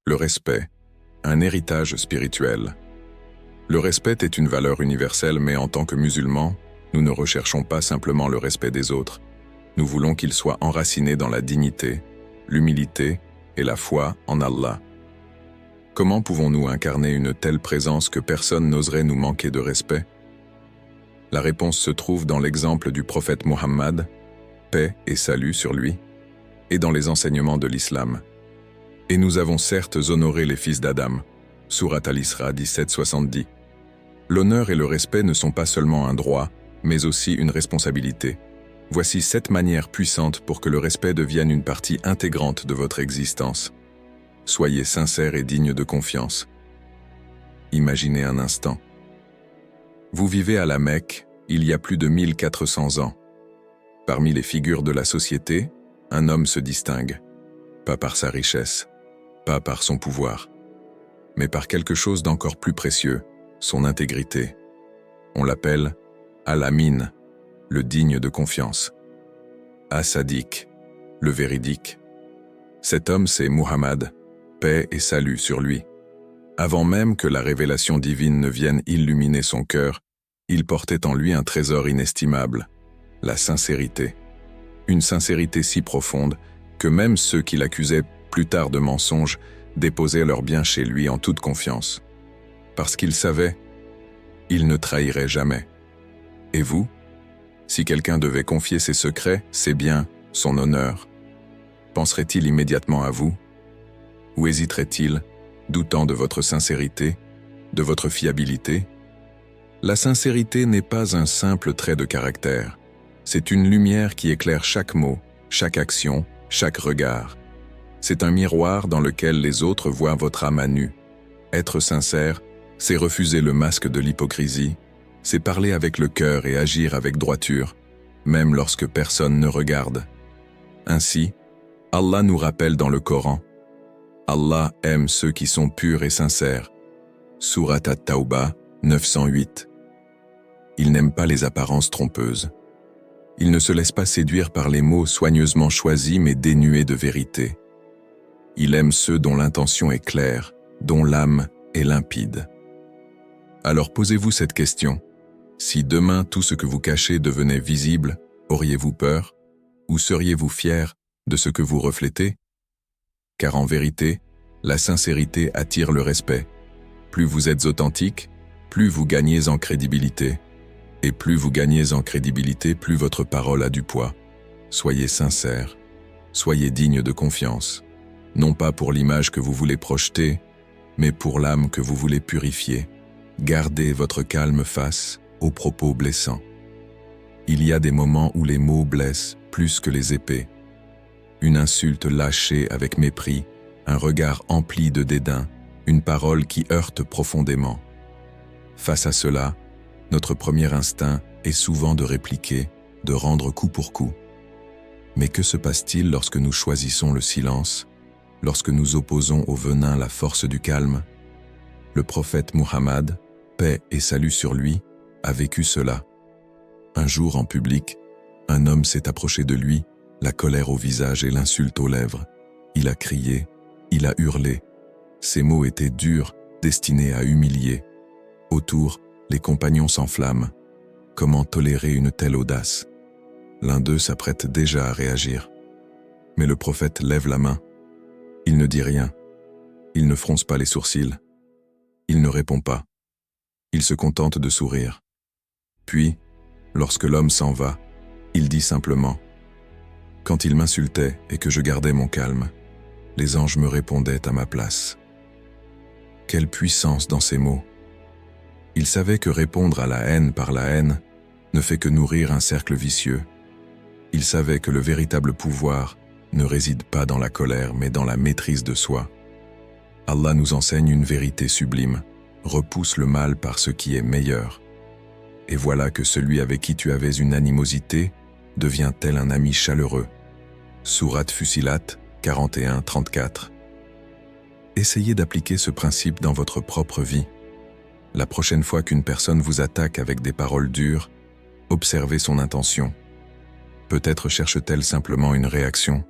Le respect, un héritage spirituel. Le respect est une valeur universelle, mais en tant que musulmans, nous ne recherchons pas simplement le respect des autres. Nous voulons qu'il soit enraciné dans la dignité, l'humilité et la foi en Allah. Comment pouvons-nous incarner une telle présence que personne n'oserait nous manquer de respect? La réponse se trouve dans l'exemple du prophète Muhammad, paix et salut sur lui, et dans les enseignements de l'islam. Et nous avons certes honoré les fils d'Adam, Surat Al-Isra 17-70. L'honneur et le respect ne sont pas seulement un droit, mais aussi une responsabilité. Voici 7 manières puissantes pour que le respect devienne une partie intégrante de votre existence. Soyez sincères et dignes de confiance. Imaginez un instant. Vous vivez à la Mecque, il y a plus de 1400 ans. Parmi les figures de la société, un homme se distingue, pas par sa richesse, pas par son pouvoir, mais par quelque chose d'encore plus précieux, son intégrité. On l'appelle Al-Amin, le digne de confiance. As-Sadiq, le véridique. Cet homme, c'est Muhammad, paix et salut sur lui. Avant même que la révélation divine ne vienne illuminer son cœur, il portait en lui un trésor inestimable, la sincérité. Une sincérité si profonde que même ceux qui l'accusaient plus tard de mensonge déposaient leurs biens chez lui en toute confiance. Parce qu'il savait, il ne trahirait jamais. Et vous, si quelqu'un devait confier ses secrets, ses biens, son honneur, penserait-il immédiatement à vous? Ou hésiterait-il, doutant de votre sincérité, de votre fiabilité? La sincérité n'est pas un simple trait de caractère. C'est une lumière qui éclaire chaque mot, chaque action, chaque regard. C'est un miroir dans lequel les autres voient votre âme à nu. Être sincère, c'est refuser le masque de l'hypocrisie, c'est parler avec le cœur et agir avec droiture, même lorsque personne ne regarde. Ainsi, Allah nous rappelle dans le Coran: Allah aime ceux qui sont purs et sincères. Surat At-Tawbah 908. Il n'aime pas les apparences trompeuses. Il ne se laisse pas séduire par les mots soigneusement choisis mais dénués de vérité. Il aime ceux dont l'intention est claire, dont l'âme est limpide. Alors posez-vous cette question. Si demain tout ce que vous cachez devenait visible, auriez-vous peur? Ou seriez-vous fier de ce que vous reflétez? Car en vérité, la sincérité attire le respect. Plus vous êtes authentique, plus vous gagnez en crédibilité. Et plus vous gagnez en crédibilité, plus votre parole a du poids. Soyez sincère, soyez digne de confiance. Non pas pour l'image que vous voulez projeter, mais pour l'âme que vous voulez purifier. Gardez votre calme face aux propos blessants. Il y a des moments où les mots blessent plus que les épées. Une insulte lâchée avec mépris, un regard empli de dédain, une parole qui heurte profondément. Face à cela, notre premier instinct est souvent de répliquer, de rendre coup pour coup. Mais que se passe-t-il lorsque nous choisissons le silence, lorsque nous opposons au venin la force du calme? Le prophète Muhammad, paix et salut sur lui, a vécu cela. Un jour en public, un homme s'est approché de lui, la colère au visage et l'insulte aux lèvres. Il a crié, il a hurlé. Ses mots étaient durs, destinés à humilier. Autour, les compagnons s'enflamment. Comment tolérer une telle audace? L'un d'eux s'apprête déjà à réagir. Mais le prophète lève la main. Il ne dit rien. Il ne fronce pas les sourcils. Il ne répond pas. Il se contente de sourire. Puis, lorsque l'homme s'en va, il dit simplement: « Quand il m'insultait et que je gardais mon calme, les anges me répondaient à ma place. » Quelle puissance dans ces mots! Il savait que répondre à la haine par la haine ne fait que nourrir un cercle vicieux. Il savait que le véritable pouvoir ne réside pas dans la colère, mais dans la maîtrise de soi. Allah nous enseigne une vérité sublime: repousse le mal par ce qui est meilleur. Et voilà que celui avec qui tu avais une animosité devient tel un ami chaleureux. Surat Fussilat 41-34. Essayez d'appliquer ce principe dans votre propre vie. La prochaine fois qu'une personne vous attaque avec des paroles dures, observez son intention. Peut-être cherche-t-elle simplement une réaction,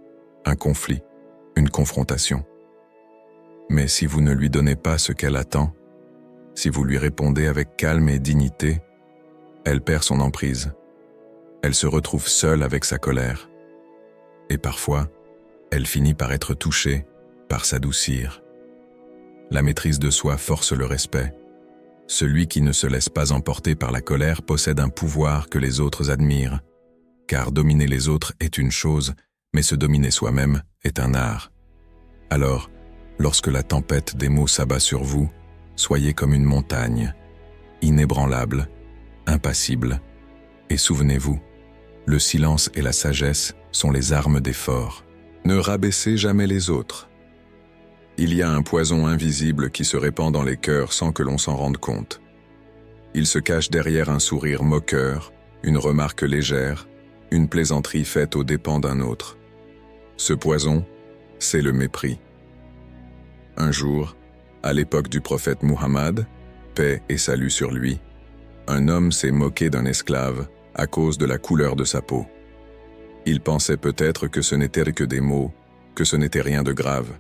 un conflit, une confrontation. Mais si vous ne lui donnez pas ce qu'elle attend, si vous lui répondez avec calme et dignité, elle perd son emprise. Elle se retrouve seule avec sa colère. Et parfois, elle finit par être touchée, par s'adoucir. La maîtrise de soi force le respect. Celui qui ne se laisse pas emporter par la colère possède un pouvoir que les autres admirent. Car dominer les autres est une chose, mais se dominer soi-même est un art. Alors, lorsque la tempête des mots s'abat sur vous, soyez comme une montagne, inébranlable, impassible. Et souvenez-vous, le silence et la sagesse sont les armes des forts. Ne rabaissez jamais les autres. Il y a un poison invisible qui se répand dans les cœurs sans que l'on s'en rende compte. Il se cache derrière un sourire moqueur, une remarque légère, une plaisanterie faite aux dépens d'un autre. Ce poison, c'est le mépris. Un jour, à l'époque du prophète Muhammad, paix et salut sur lui, un homme s'est moqué d'un esclave à cause de la couleur de sa peau. Il pensait peut-être que ce n'était que des mots, que ce n'était rien de grave.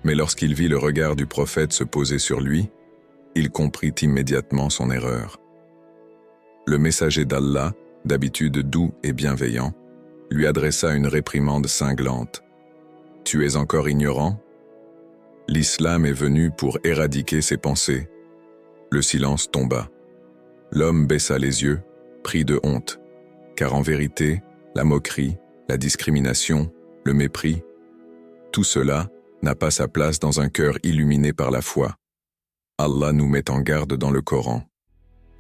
Mais lorsqu'il vit le regard du prophète se poser sur lui, il comprit immédiatement son erreur. Le messager d'Allah, d'habitude doux et bienveillant, lui adressa une réprimande cinglante. « Tu es encore ignorant ? L'islam est venu pour éradiquer ces pensées. » Le silence tomba. L'homme baissa les yeux, pris de honte, car en vérité, la moquerie, la discrimination, le mépris, tout cela n'a pas sa place dans un cœur illuminé par la foi. Allah nous met en garde dans le Coran.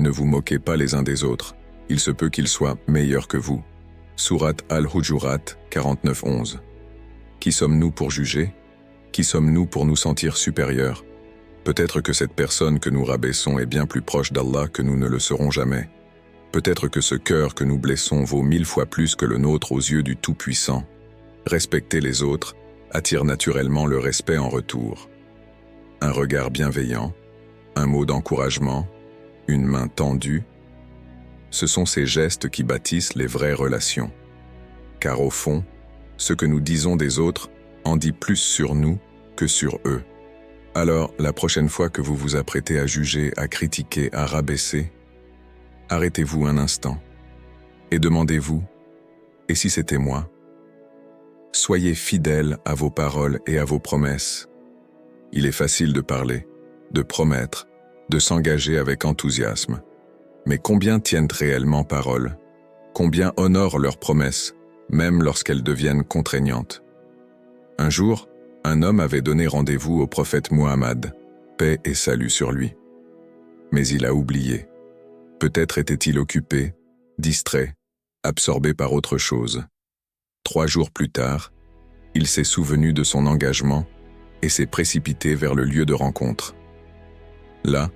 Ne vous moquez pas les uns des autres, il se peut qu'ils soient meilleurs que vous. Sourate Al-Hujurat 49-11. Qui sommes-nous pour juger ? Qui sommes-nous pour nous sentir supérieurs ? Peut-être que cette personne que nous rabaissons est bien plus proche d'Allah que nous ne le serons jamais. Peut-être que ce cœur que nous blessons vaut 1000 fois plus que le nôtre aux yeux du Tout-Puissant. Respecter les autres attire naturellement le respect en retour. Un regard bienveillant, un mot d'encouragement, une main tendue, ce sont ces gestes qui bâtissent les vraies relations. Car au fond, ce que nous disons des autres en dit plus sur nous que sur eux. Alors, la prochaine fois que vous vous apprêtez à juger, à critiquer, à rabaisser, arrêtez-vous un instant et demandez-vous « Et si c'était moi ?» Soyez fidèles à vos paroles et à vos promesses. Il est facile de parler, de promettre, de s'engager avec enthousiasme. Mais combien tiennent réellement parole? Combien honorent leurs promesses, même lorsqu'elles deviennent contraignantes? Un jour, un homme avait donné rendez-vous au prophète Muhammad, paix et salut sur lui. Mais il a oublié. Peut-être était-il occupé, distrait, absorbé par autre chose. 3 jours plus tard, il s'est souvenu de son engagement et s'est précipité vers le lieu de rencontre. Là,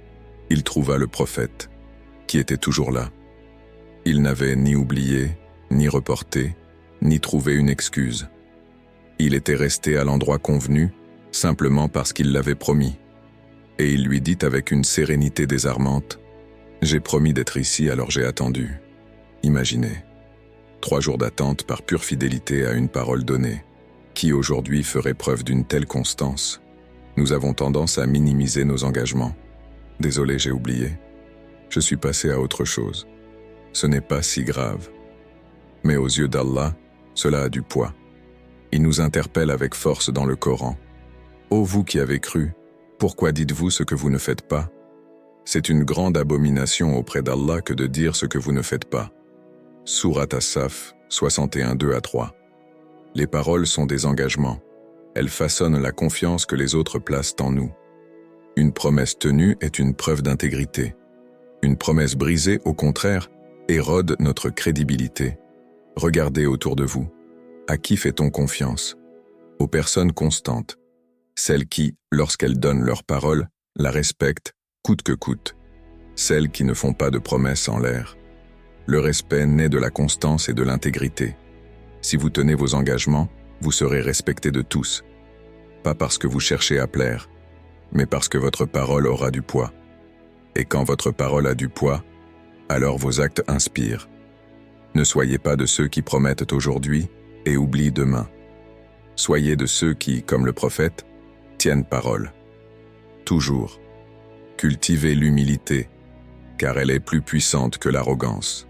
il trouva le prophète, qui était toujours là. Il n'avait ni oublié, ni reporté, ni trouvé une excuse. Il était resté à l'endroit convenu, simplement parce qu'il l'avait promis. Et il lui dit avec une sérénité désarmante, « J'ai promis d'être ici, alors j'ai attendu. » Imaginez. 3 jours d'attente par pure fidélité à une parole donnée. Qui aujourd'hui ferait preuve d'une telle constance? Nous avons tendance à minimiser nos engagements. Désolé, j'ai oublié. Je suis passé à autre chose. Ce n'est pas si grave. Mais aux yeux d'Allah, cela a du poids. Il nous interpelle avec force dans le Coran. Ô vous qui avez cru, pourquoi dites-vous ce que vous ne faites pas? C'est une grande abomination auprès d'Allah que de dire ce que vous ne faites pas. Sourate As-Saf 61-2-3. Les paroles sont des engagements. Elles façonnent la confiance que les autres placent en nous. Une promesse tenue est une preuve d'intégrité. Une promesse brisée, au contraire, érode notre crédibilité. Regardez autour de vous. À qui fait-on confiance? Aux personnes constantes. Celles qui, lorsqu'elles donnent leur parole, la respectent, coûte que coûte. Celles qui ne font pas de promesses en l'air. Le respect naît de la constance et de l'intégrité. Si vous tenez vos engagements, vous serez respecté de tous. Pas parce que vous cherchez à plaire, mais parce que votre parole aura du poids. Et quand votre parole a du poids, alors vos actes inspirent. Ne soyez pas de ceux qui promettent aujourd'hui et oublient demain. Soyez de ceux qui, comme le prophète, tiennent parole. Toujours. Cultivez l'humilité, car elle est plus puissante que l'arrogance.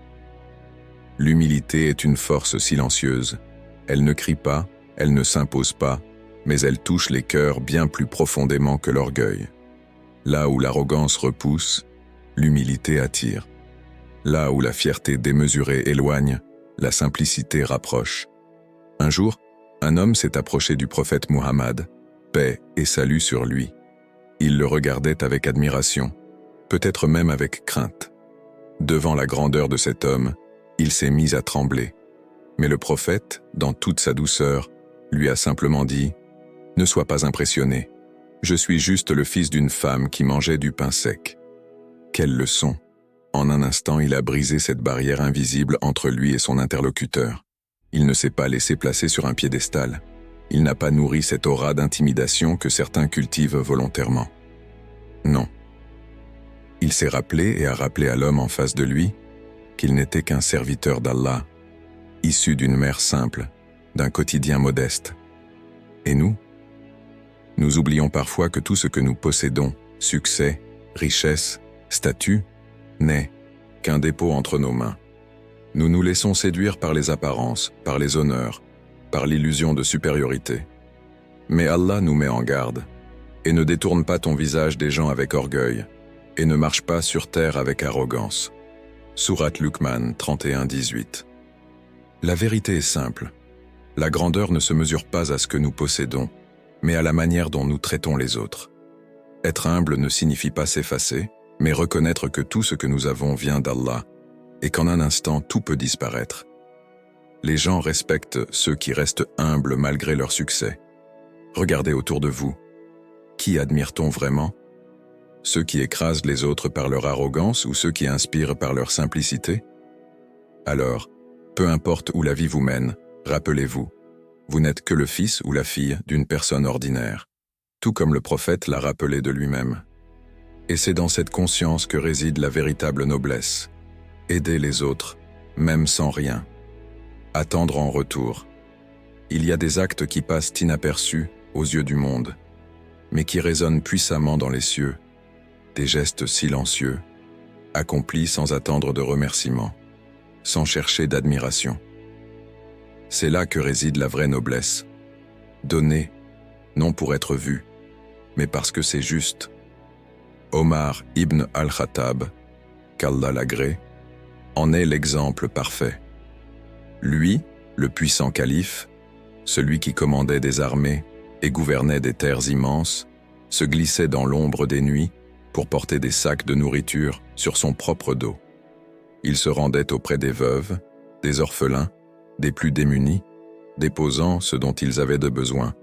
L'humilité est une force silencieuse. Elle ne crie pas, elle ne s'impose pas, mais elle touche les cœurs bien plus profondément que l'orgueil. Là où l'arrogance repousse, l'humilité attire. Là où la fierté démesurée éloigne, la simplicité rapproche. Un jour, un homme s'est approché du prophète Muhammad, paix et salut sur lui. Il le regardait avec admiration, peut-être même avec crainte. Devant la grandeur de cet homme, il s'est mis à trembler. Mais le prophète, dans toute sa douceur, lui a simplement dit « Ne sois pas impressionné. Je suis juste le fils d'une femme qui mangeait du pain sec. » Quelle leçon! En un instant, il a brisé cette barrière invisible entre lui et son interlocuteur. Il ne s'est pas laissé placer sur un piédestal. Il n'a pas nourri cette aura d'intimidation que certains cultivent volontairement. Non. Il s'est rappelé et a rappelé à l'homme en face de lui qu'il n'était qu'un serviteur d'Allah, issu d'une mère simple, d'un quotidien modeste. Et nous? Nous oublions parfois que tout ce que nous possédons, succès, richesse, statut, n'est qu'un dépôt entre nos mains. Nous nous laissons séduire par les apparences, par les honneurs, par l'illusion de supériorité. Mais Allah nous met en garde, et ne détourne pas ton visage des gens avec orgueil, et ne marche pas sur terre avec arrogance. Sourate Luqman 31-18. La vérité est simple. La grandeur ne se mesure pas à ce que nous possédons, mais à la manière dont nous traitons les autres. Être humble ne signifie pas s'effacer, mais reconnaître que tout ce que nous avons vient d'Allah, et qu'en un instant tout peut disparaître. Les gens respectent ceux qui restent humbles malgré leur succès. Regardez autour de vous. Qui admire-t-on vraiment? Ceux qui écrasent les autres par leur arrogance ou ceux qui inspirent par leur simplicité? Alors, peu importe où la vie vous mène, rappelez-vous, vous n'êtes que le fils ou la fille d'une personne ordinaire, tout comme le prophète l'a rappelé de lui-même. Et c'est dans cette conscience que réside la véritable noblesse. Aider les autres, même sans rien. Attendre en retour. Il y a des actes qui passent inaperçus aux yeux du monde, mais qui résonnent puissamment dans les cieux. Des gestes silencieux, accomplis sans attendre de remerciements, sans chercher d'admiration. C'est là que réside la vraie noblesse. Donner, non pour être vu, mais parce que c'est juste. Omar ibn al-Khattab, qu'Allah l'agrée, en est l'exemple parfait. Lui, le puissant calife, celui qui commandait des armées et gouvernait des terres immenses, se glissait dans l'ombre des nuits pour porter des sacs de nourriture sur son propre dos. Il se rendait auprès des veuves, des orphelins, des plus démunis, déposant ce dont ils avaient de besoin,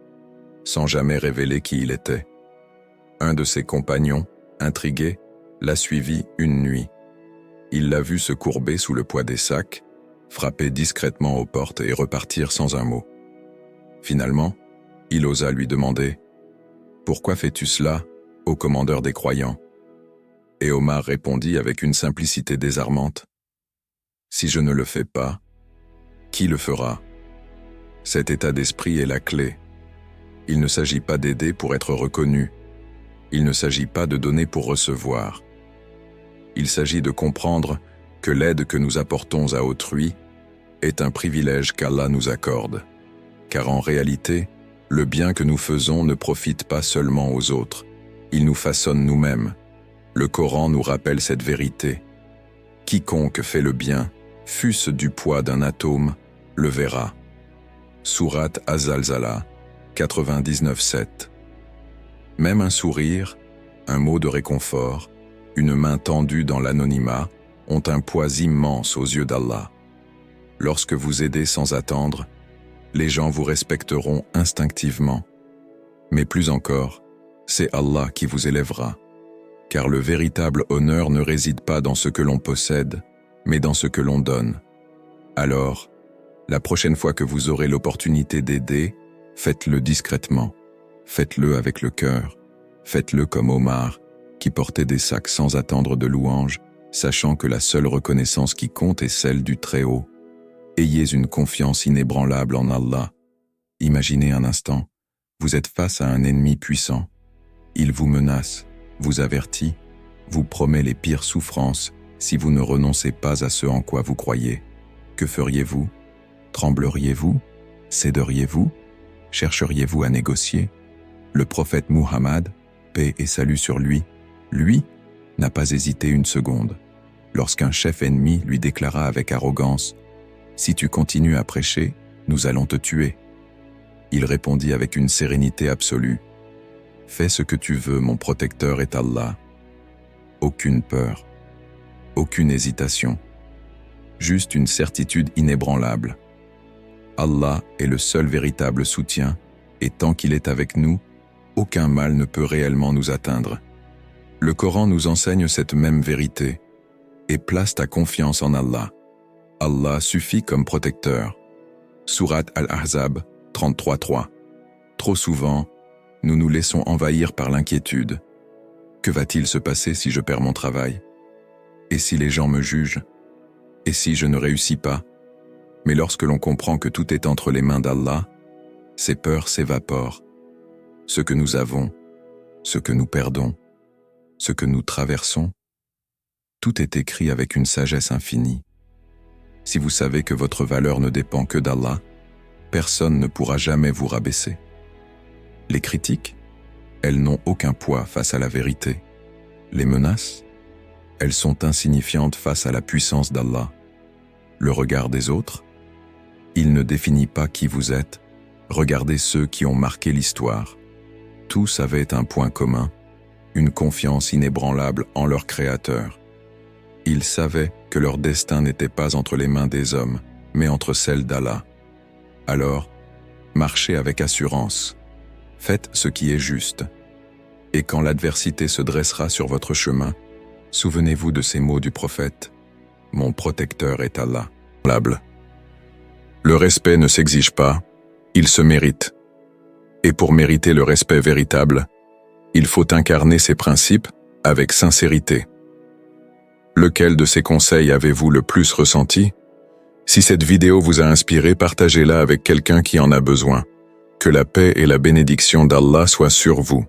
sans jamais révéler qui il était. Un de ses compagnons, intrigué, l'a suivi une nuit. Il l'a vu se courber sous le poids des sacs, frapper discrètement aux portes et repartir sans un mot. Finalement, il osa lui demander « Pourquoi fais-tu cela, ô commandeur des croyants ?» Et Omar répondit avec une simplicité désarmante « Si je ne le fais pas, qui le fera ?» Cet état d'esprit est la clé. Il ne s'agit pas d'aider pour être reconnu. Il ne s'agit pas de donner pour recevoir. Il s'agit de comprendre que l'aide que nous apportons à autrui est un privilège qu'Allah nous accorde. Car en réalité, le bien que nous faisons ne profite pas seulement aux autres. Il nous façonne nous-mêmes. Le Coran nous rappelle cette vérité. Quiconque fait le bien, fût-ce du poids d'un atome, le verra. Sourate Az-Zalzala, 99-7. Même un sourire, un mot de réconfort, une main tendue dans l'anonymat ont un poids immense aux yeux d'Allah. Lorsque vous aidez sans attendre, les gens vous respecteront instinctivement. Mais plus encore, c'est Allah qui vous élèvera. Car le véritable honneur ne réside pas dans ce que l'on possède, mais dans ce que l'on donne. Alors, la prochaine fois que vous aurez l'opportunité d'aider, faites-le discrètement, faites-le avec le cœur, faites-le comme Omar, qui portait des sacs sans attendre de louanges, sachant que la seule reconnaissance qui compte est celle du Très-Haut. Ayez une confiance inébranlable en Allah. Imaginez un instant, Vous êtes face à un ennemi puissant. Il vous menace, vous avertit, vous promet les pires souffrances si vous ne renoncez pas à ce en quoi vous croyez. Que feriez-vous? Trembleriez-vous? Céderiez-vous? Chercheriez-vous à négocier? Le prophète Muhammad, paix et salut sur lui, n'a pas hésité une seconde. Lorsqu'un chef ennemi lui déclara avec arrogance « Si tu continues à prêcher, nous allons te tuer », il répondit avec une sérénité absolue « Fais ce que tu veux, mon protecteur est Allah. » Aucune peur, aucune hésitation, juste une certitude inébranlable. Allah est le seul véritable soutien, et tant qu'il est avec nous, aucun mal ne peut réellement nous atteindre. Le Coran nous enseigne cette même vérité, et place ta confiance en Allah. Allah suffit comme protecteur. Sourate Al-Ahzab 33:3. Trop souvent, nous nous laissons envahir par l'inquiétude. Que va-t-il se passer si je perds mon travail? Et si les gens me jugent? Et si je ne réussis pas? Mais lorsque l'on comprend que tout est entre les mains d'Allah, ces peurs s'évaporent. Ce que nous avons, ce que nous perdons, ce que nous traversons, tout est écrit avec une sagesse infinie. Si vous savez que votre valeur ne dépend que d'Allah, personne ne pourra jamais vous rabaisser. Les critiques, elles n'ont aucun poids face à la vérité. Les menaces, elles sont insignifiantes face à la puissance d'Allah. Le regard des autres, il ne définit pas qui vous êtes. Regardez ceux qui ont marqué l'histoire. Tous avaient un point commun, une confiance inébranlable en leur Créateur. Ils savaient que leur destin n'était pas entre les mains des hommes, mais entre celles d'Allah. Alors, marchez avec assurance. Faites ce qui est juste. Et quand l'adversité se dressera sur votre chemin, souvenez-vous de ces mots du prophète. Mon protecteur est Allah. Le respect ne s'exige pas, il se mérite. Et pour mériter le respect véritable, il faut incarner ces principes avec sincérité. Lequel de ces conseils avez-vous le plus ressenti? Si cette vidéo vous a inspiré, partagez-la avec quelqu'un qui en a besoin. Que la paix et la bénédiction d'Allah soient sur vous.